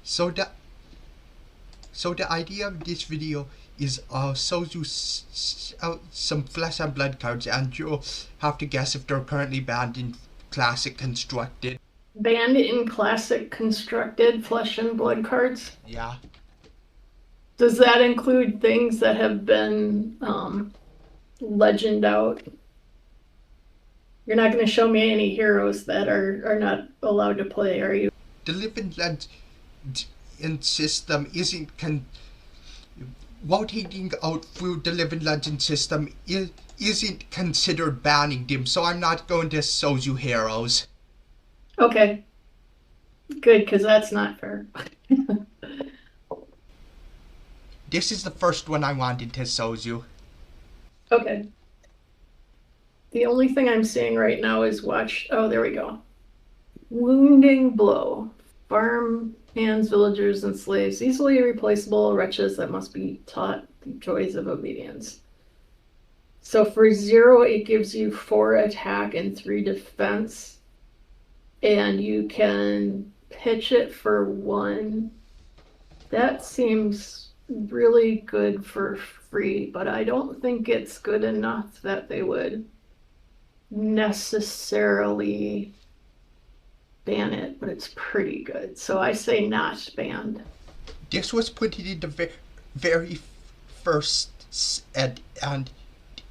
So the so the idea of this video is shows you some flesh and blood cards, and you'll have to guess if they're currently banned in classic constructed. Banned in classic constructed flesh and blood cards? Yeah. Does that include things that have been legend out? You're not going to show me any heroes that are not allowed to play, are you? The living legend system isn't rotating out through the living legend system isn't considered banning them, so I'm not going to show you heroes. Okay. Good, because that's not fair. This is the first one I wanted to show you. Okay. The only thing I'm seeing right now is oh, there we go. Wounding Blow. Farm hands, villagers, and slaves. Easily replaceable wretches that must be taught the joys of obedience. So for 0, it gives you 4 attack and 3 defense. And you can pitch it for 1. That seems really good for free, but I don't think it's good enough that they would necessarily ban it, but it's pretty good. So I say not banned. This was put in the very first set and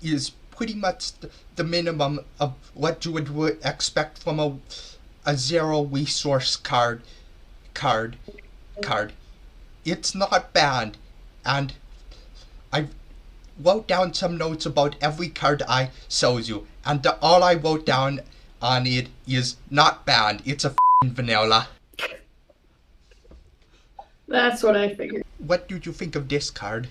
is pretty much the minimum of what you would expect from a 0 resource card. It's not banned, and I wrote down some notes about every card I showed you, and all I wrote down on it is not banned. It's a vanilla. That's what I figured. What did you think of this card?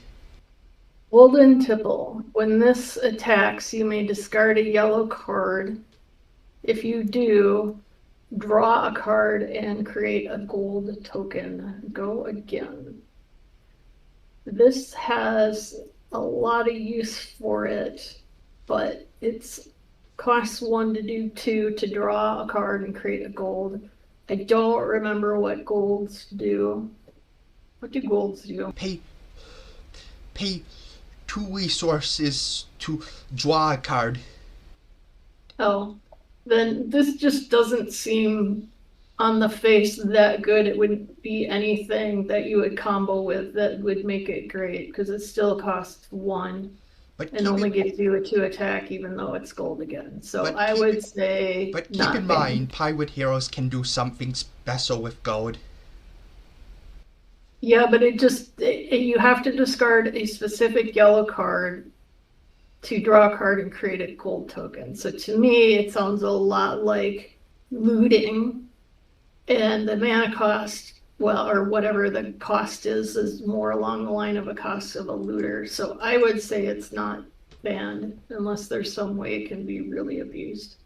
Golden Tipple. When this attacks, you may discard a yellow card. If you do, draw a card and create a gold token. Go again. This has a lot of use for it, but it's costs 1 to do 2 to draw a card and create a gold. I don't remember what golds do. What do golds do? Pay 2 resources to draw a card. Oh, then this just doesn't seem on the face that good. It wouldn't be anything that you would combo with that would make it great, because it still costs 1 and only gives you a 2 attack, even though it's gold again. So I would say. But keep in mind, pirate heroes can do something special with gold. Yeah, but you have to discard a specific yellow card to draw a card and create a gold token. So to me, it sounds a lot like looting, and the mana cost, well, or whatever the cost is more along the line of a cost of a looter. So I would say it's not banned unless there's some way it can be really abused.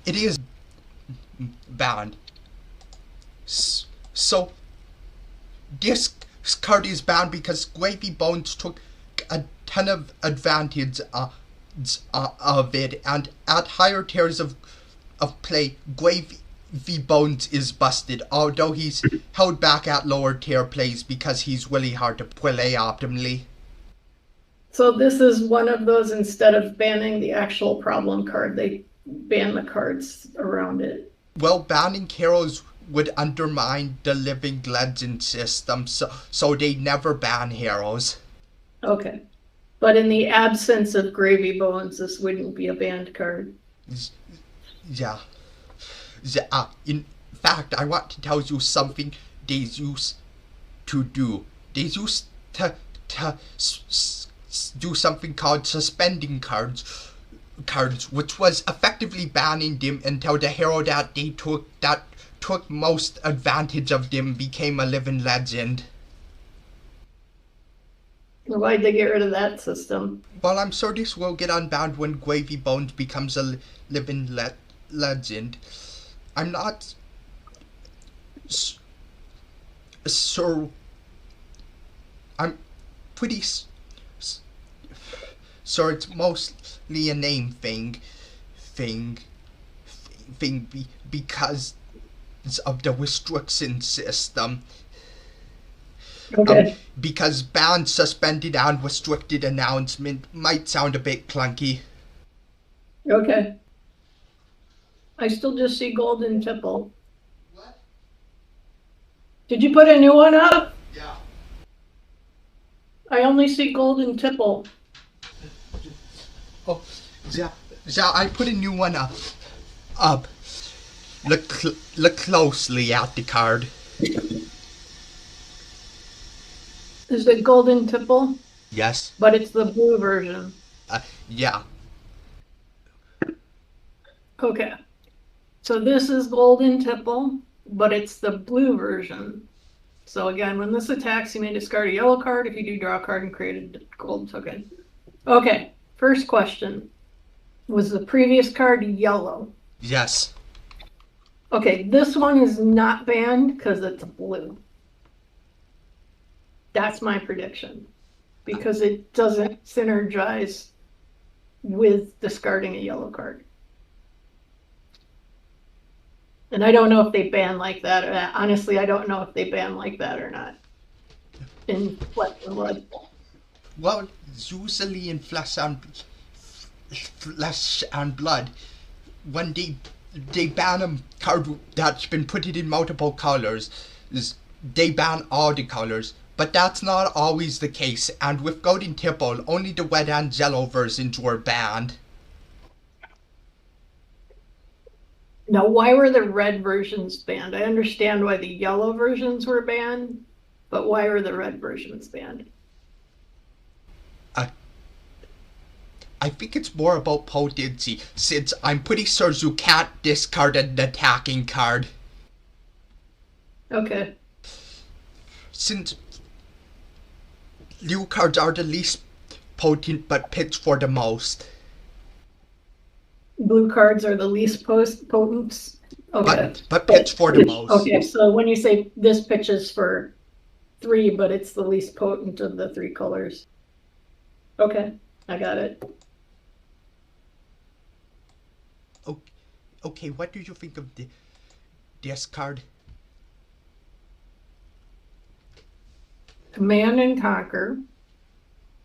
It is banned. So this card is banned because Gravy Bones took a ton of advantage of it, and at higher tiers of play, Gravy Bones is busted, although he's held back at lower tier plays because he's really hard to play optimally. So this is one of those, instead of banning the actual problem card, they ban the cards around it. Well, banning heroes would undermine the living legend system, so they never ban heroes. Okay. But in the absence of Gravy Bones, this wouldn't be a banned card. Yeah. In fact, I want to tell you something they used to do. They used to do something called suspending cards, which was effectively banning them until the hero that they took most advantage of them became a living legend. Why'd they get rid of that system? Well, I'm sure this will get unbound when Gravy Bones becomes a living legend. I'm not sure. I'm pretty sure it's mostly a name thing because of the restriction system. Okay. Because banned, suspended, and restricted announcement might sound a bit clunky. Okay. I still just see golden tipple. What? Did you put a new one up? Yeah. I only see golden tipple. Oh, yeah, I put a new one up. Up. Look closely at the card. Is it golden tipple? Yes. But it's the blue version. Yeah. Okay. So this is golden tipple, but it's the blue version. So again, when this attacks, you may discard a yellow card. If you do, draw a card and create a gold token. Okay, first question. Was the previous card yellow? Yes. Okay, this one is not banned because it's blue. That's my prediction. Because it doesn't synergize with discarding a yellow card. And I don't know if they ban like that. Honestly, I don't know if they ban like that or not. In Flesh and Blood. Well, usually in Flesh and Blood, when they ban a card that's been printed in multiple colors, they ban all the colors. But that's not always the case, and with Golden Tipple, only the red and yellow versions were banned. Now, why were the red versions banned? I understand why the yellow versions were banned, but why were the red versions banned? I think it's more about potency, since I'm pretty sure you can't discard an attacking card. Okay. Since blue cards are the least potent but pitch for the most. Blue cards are the least potent. Okay. But pitch for the most. Okay, so when you say this pitches for 3, but it's the least potent of the 3 colors. Okay, I got it. Okay, what do you think of this card? Command and Conquer.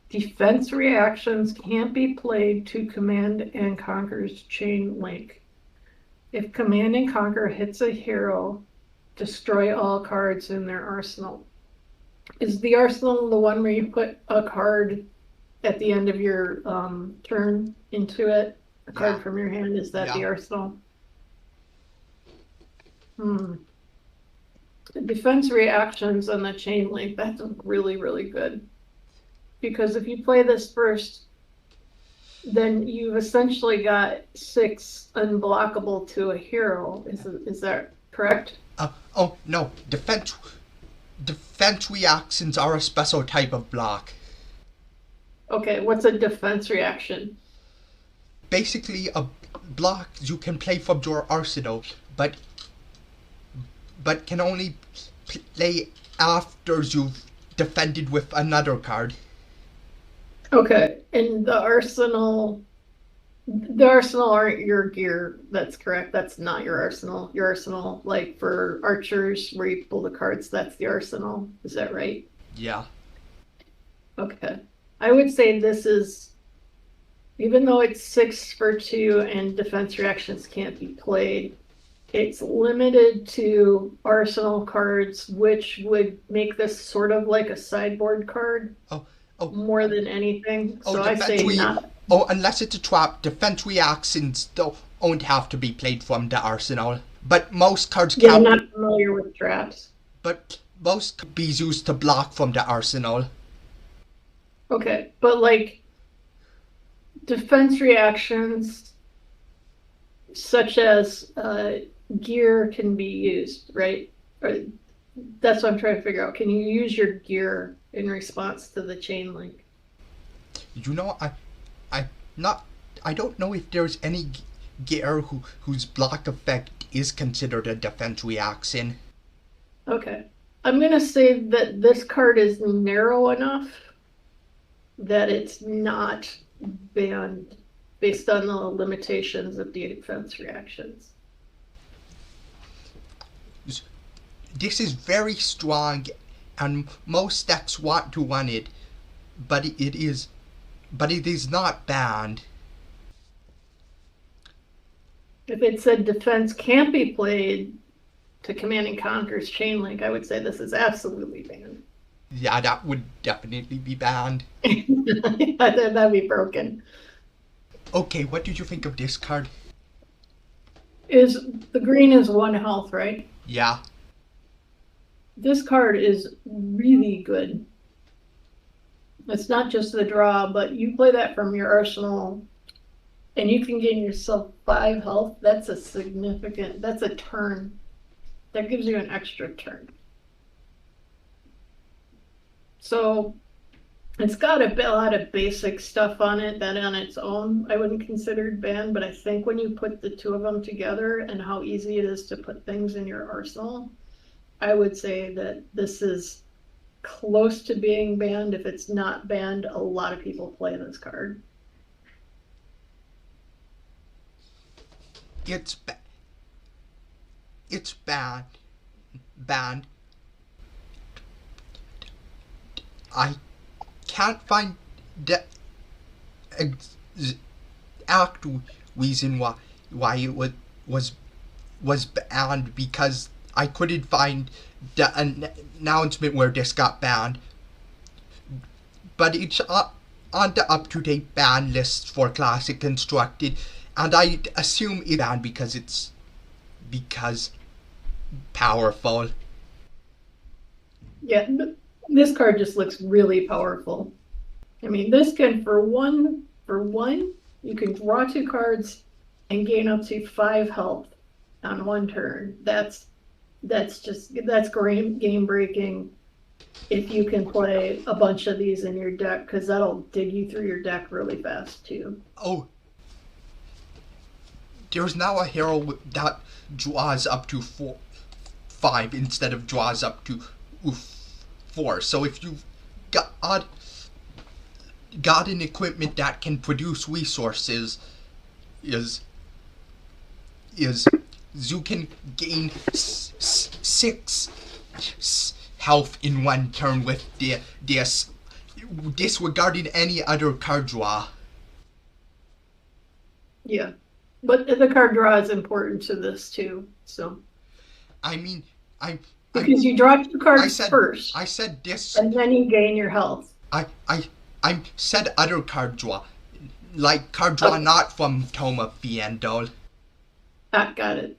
Defense reactions can't be played to Command and Conquer's chain link. If Command and Conquer hits a hero, destroy all cards in their arsenal. Is the arsenal the one where you put a card at the end of your turn into it? A card from your hand, is that the arsenal? The defense reactions on the chain link, that's really, really good. Because if you play this first, then you've essentially got 6 unblockable to a hero. Is that correct? Oh no, defense reactions are a special type of block. Okay, what's a defense reaction? Basically a block you can play from your arsenal, but can only play after you've defended with another card. Okay, and the arsenal aren't your gear. That's correct. That's not your arsenal. Your arsenal, like for archers where you pull the cards, that's the arsenal. Is that right? Yeah. Okay. I would say this is, even though it's 6 for 2 and defense reactions can't be played, it's limited to arsenal cards, which would make this sort of like a sideboard card. More than anything. So I say not. Unless it's a trap, defense reactions don't have to be played from the arsenal. But most cards can. I'm not familiar with traps. But most could be used to block from the arsenal. Okay, but like defense reactions such as gear can be used, right? That's what I'm trying to figure out. Can you use your gear in response to the chain link? You know, I don't know if there's any gear whose block effect is considered a defense reaction. Okay. I'm going to say that this card is narrow enough that it's not banned based on the limitations of the defense reactions. This is very strong, and most decks want to run it, but it is not banned. If it said defense can't be played to Command and Conquer's Chainlink, I would say this is absolutely banned. Yeah, that would definitely be banned. That'd be broken. Okay, what did you think of this card? Is the green is 1 health, right? Yeah. This card is really good. It's not just the draw, but you play that from your arsenal and you can gain yourself 5 health. That's a turn. That gives you an extra turn. So it's got a lot of basic stuff on it that on its own I wouldn't consider banned, but I think when you put the two of them together and how easy it is to put things in your arsenal, I would say that this is close to being banned. If it's not banned, a lot of people play this card. It's banned. I can't find the exact reason why it was banned, because I couldn't find the announcement where this got banned. But it's on the up-to-date ban list for Classic Constructed, and I assume it's banned because powerful. Yeah, this card just looks really powerful. I mean, this can for one, you can draw 2 cards and gain up to 5 health on 1 turn. That's game breaking if you can play a bunch of these in your deck, because that'll dig you through your deck really fast too. Oh, there's now a hero that draws up to 5 instead of draws up to 4. So if you've got an equipment that can produce resources, you can gain 6 health in 1 turn with this, disregarding any other card draw. Yeah, but the card draw is important to this too. So I mean, because you draw 2 cards first. I said this, and then you gain your health. I said other card draw, like card draw not from Tome of Fiendol. Got it.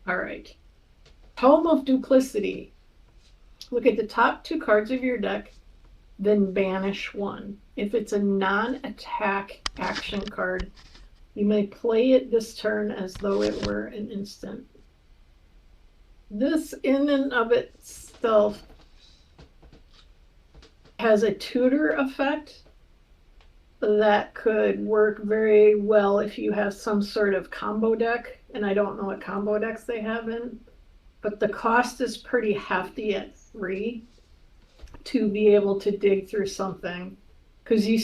All right. Tome of Duplicity. Look at the top 2 cards of your deck, then banish 1. If it's a non-attack action card, you may play it this turn as though it were an instant. This in and of itself has a tutor effect that could work very well if you have some sort of combo deck, and I don't know what combo decks they have in, but the cost is pretty hefty at 3 to be able to dig through something, because you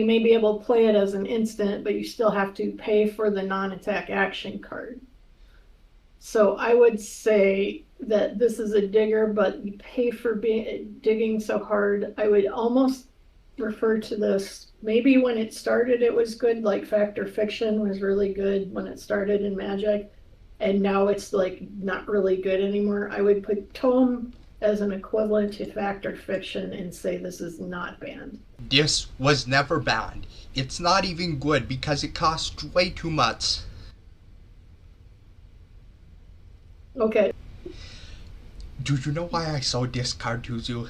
may be able to play it as an instant, but you still have to pay for the non-attack action card. So I would say that this is a digger, but you pay for digging so hard. I would almost refer to this, maybe when it started it was good, like Fact or Fiction was really good when it started in Magic, and now it's like not really good anymore. I would put Tome as an equivalent to Fact or Fiction and say this is not banned. This was never banned. It's not even good because it costs way too much. Okay. Do you know why I sold this card to you?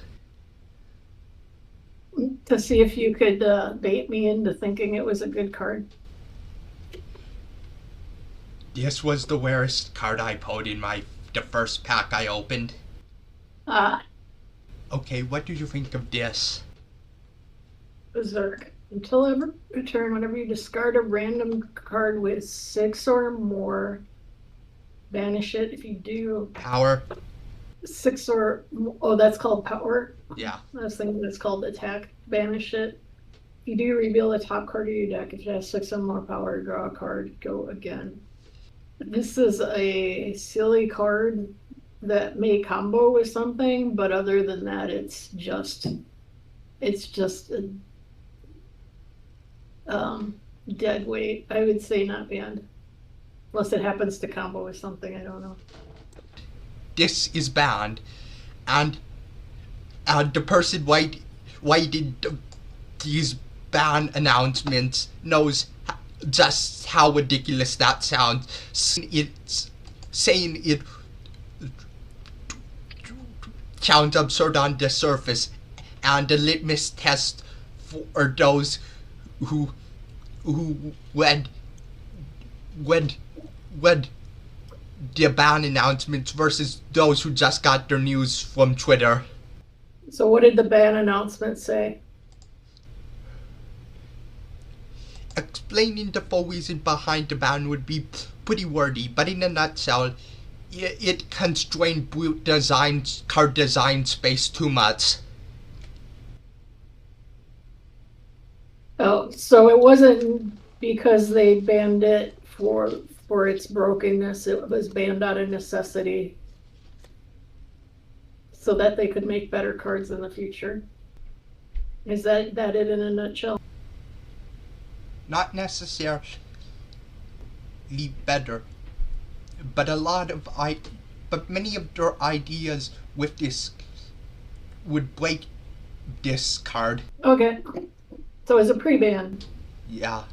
To see if you could bait me into thinking it was a good card. This was the rarest card I pulled in the first pack I opened. Okay, what do you think of this? Berserk. Until every turn, whenever you discard a random card with 6 or more, banish it. If you do Power. 6 or that's called power. Yeah. I was thinking that's called attack. Banish it. If you do, reveal the top card of your deck. If it has 6 or more power, draw a card. Go again. This is a silly card that may combo with something, but other than that, it's just a dead weight. I would say not banned. Unless it happens to combo with something, I don't know. This is banned, and the person writing these ban announcements knows just how ridiculous that sounds. It's saying it sounds absurd on the surface, and the litmus test for those who read the ban announcements versus those who just got their news from Twitter. So what did the ban announcement say? Explaining the full reason behind the ban would be pretty wordy, but in a nutshell, it constrained card design space too much. Oh, so it wasn't because they banned it for its brokenness. It was banned out of necessity, so that they could make better cards in the future. Is that it in a nutshell? Not necessarily better, but but many of their ideas with this would break this card. Okay. So it's a pre-ban. Yeah.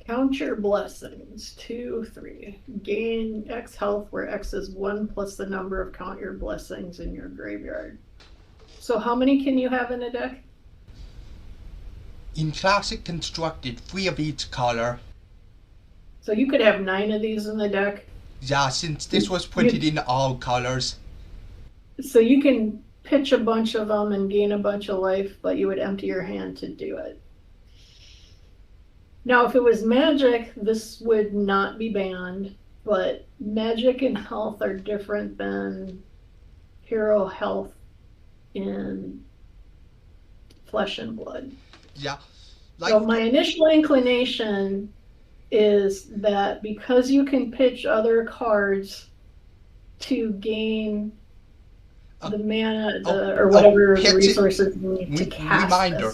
Count your blessings. 2, 3. Gain X health where X is 1 plus the number of count your blessings in your graveyard. So how many can you have in a deck? In Classic Constructed, 3 of each color. So you could have 9 of these in the deck. Yeah, since this was printed in all colors. So you can pitch a bunch of them and gain a bunch of life, but you would empty your hand to do it. Now, if it was Magic, this would not be banned, but Magic and Health are different than Hero Health in Flesh and Blood. Yeah. So my initial inclination is that because you can pitch other cards to gain the mana or whatever resources you need to cast. Reminder,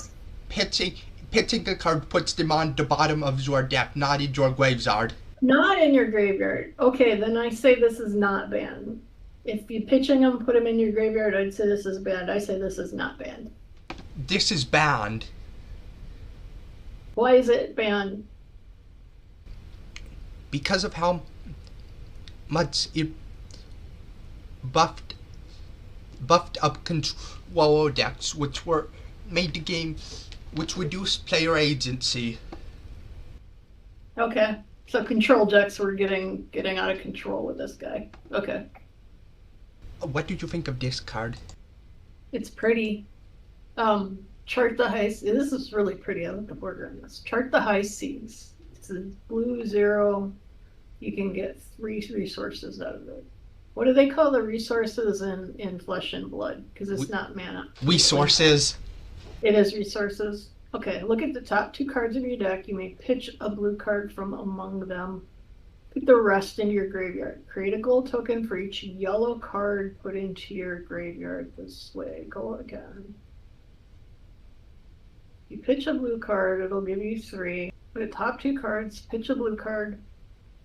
pitching a card puts them on the bottom of your deck, not in your graveyard. Not in your graveyard. Okay, then I say this is not banned. If you're pitching them, put them in your graveyard, I'd say this is banned. I say this is not banned. This is banned. Why is it banned? Because of how much it buffed up control decks, which were made the game, which reduced player agency. Okay, so control decks were getting out of control with this guy. Okay. What did you think of this card? It's pretty. Chart the high. This is really pretty. I like the border on this. Chart the high seas. It's a blue 0. You can get 3 resources out of it. What do they call the resources in Flesh and Blood? Because it's not mana. Resources. It is resources. Okay, look at the top 2 cards of your deck. You may pitch a blue card from among them. Put the rest in your graveyard. Create a gold token for each yellow card put into your graveyard this way. Go again. You pitch a blue card, it'll give you 3. Put the top 2 cards, pitch a blue card,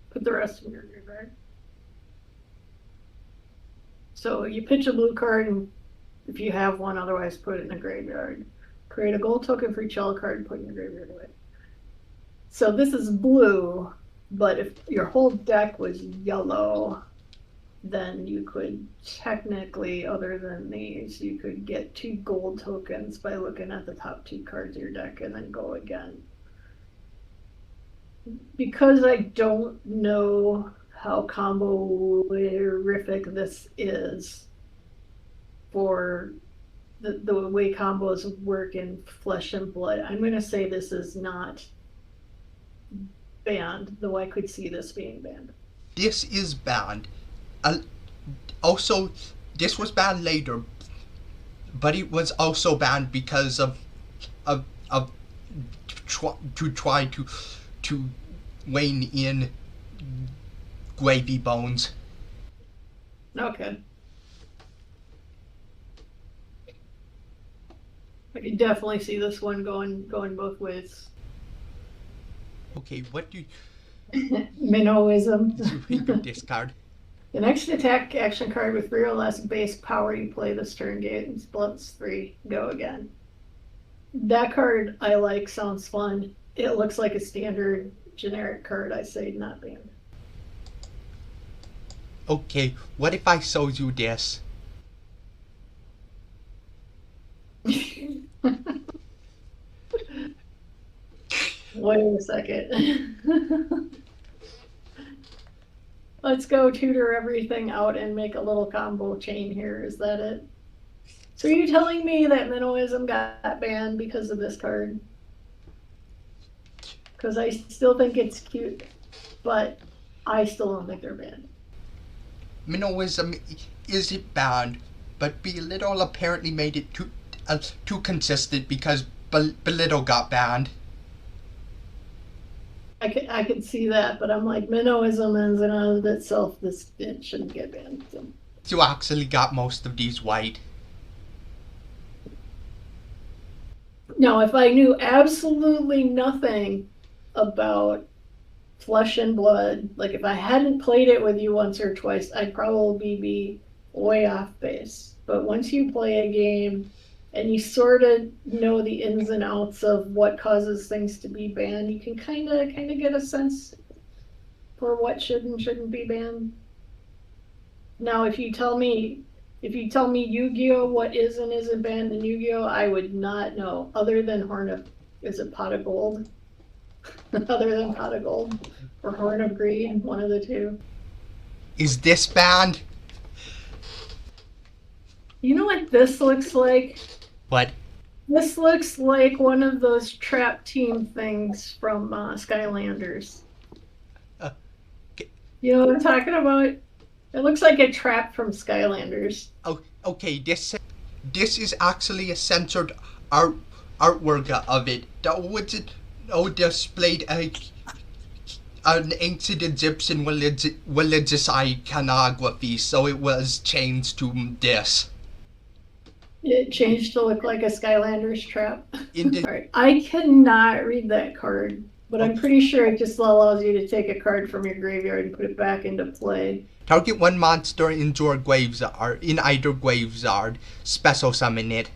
put the rest in your graveyard. So you pitch a blue card, and if you have one, otherwise put it in the graveyard. Create a gold token for each yellow card and put in your graveyard away. So this is blue, but if your whole deck was yellow, then you could technically, other than these, you could get 2 gold tokens by looking at the top 2 cards of your deck and then go again. Because I don't know how combo-rific this is for the way combos work in Flesh and Blood, I'm going to say this is not banned, though I could see this being banned. This is banned. Also, this was banned later, but it was also banned because of to try to to weigh in Gravy Bones. Okay. I can definitely see this one going both ways. Okay, what do Minnowism. you discard? The next attack action card with 3 or less base power you play this turn gains +3. Go again. That card I like, sounds fun. It looks like a standard generic card, I say not banned. Okay, what if I sold you this? Wait a second. Let's go tutor everything out and make a little combo chain here. Is that it? So are you telling me that Minnowism got banned because of this card? Because I still think it's cute, but I still don't think they're banned. Minnowism isn't banned, but Belittle apparently made it too consistent because Belittle got banned. I could see that, but I'm like, Minnowism is in and of itself, it shouldn't get banned. So. You actually got most of these white. No, if I knew absolutely nothing about Flesh and Blood, like if I hadn't played it with you once or twice, I'd probably be way off base. But once you play a game and you sort of know the ins and outs of what causes things to be banned, you can kind of get a sense for what should and shouldn't be banned. Now, if you tell me Yu-Gi-Oh! What is and isn't banned in Yu-Gi-Oh!, I would not know, other than is it Pot of Gold? Other than Pot of Gold or Horn of Greed, one of the two. Is this banned? You know what this looks like? What? This looks like one of those trap team things from Skylanders. You know what I'm talking about? It looks like a trap from Skylanders. Oh, okay. This is actually a censored artwork of it. That was it. Displayed an ancient Egyptian religious iconography, so it was changed to this. It changed to look like a Skylanders trap. Alright, I cannot read that card, but I'm pretty sure it just allows you to take a card from your graveyard and put it back into play. Target one monster in your graveyard, in either graveyard. Special summon it.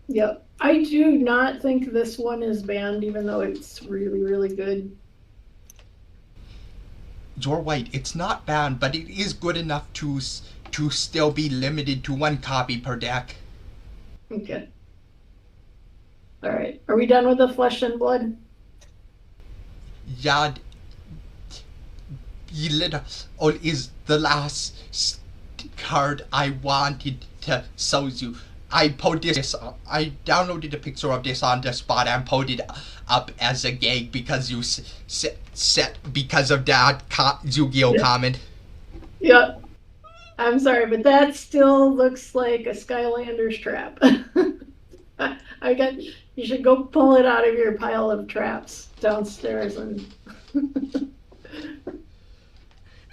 Yep. I do not think this one is banned, even though it's really, really good. You're right, it's not banned, but it is good enough to still be limited to 1 copy per deck. Okay. Alright, are we done with the Flesh and Blood? Yeah, Belittle is the last card I wanted to show you. I downloaded a picture of this on the spot and put it up as a gag because you set because of that Yu-Gi-Oh comment. Yep. I'm sorry, but that still looks like a Skylanders trap. You should go pull it out of your pile of traps downstairs and